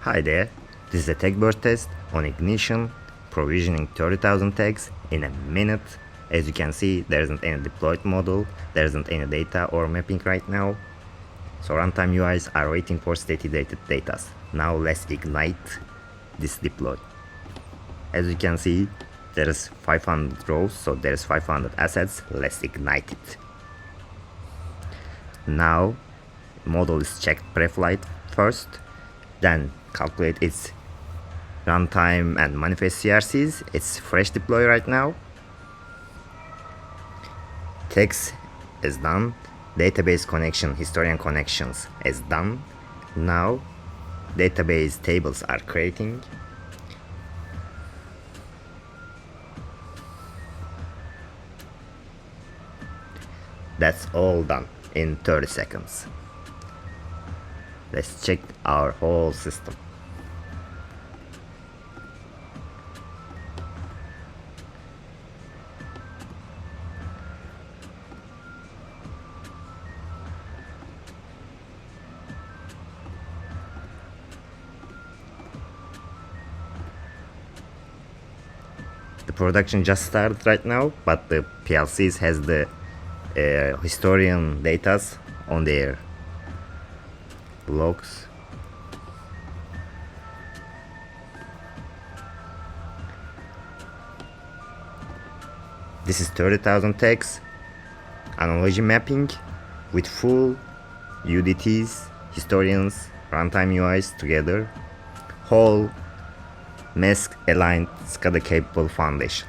Hi there, this is a tag burst test on ignition, provisioning 30,000 tags in a minute. As you can see, there isn't any deployed model, there isn't any data or mapping right now. So runtime UIs are waiting for steady dated data. Now let's ignite this deploy. As you can see, there is 500 rows, so there is 500 assets. Let's ignite it. Now model is checked pre-flight first, then calculate its runtime and manifest CRCs. It's fresh deploy right now. Text is done. Database connection, historian connections is done. Now database tables are creating. That's all done in 30 seconds. Let's check our whole system. The production just started right now, but the PLCs has the historian data on their logs. This is 30,000 tags, analogy mapping with full UDTs, historians, runtime UIs together, whole mask aligned SCADA capable foundation.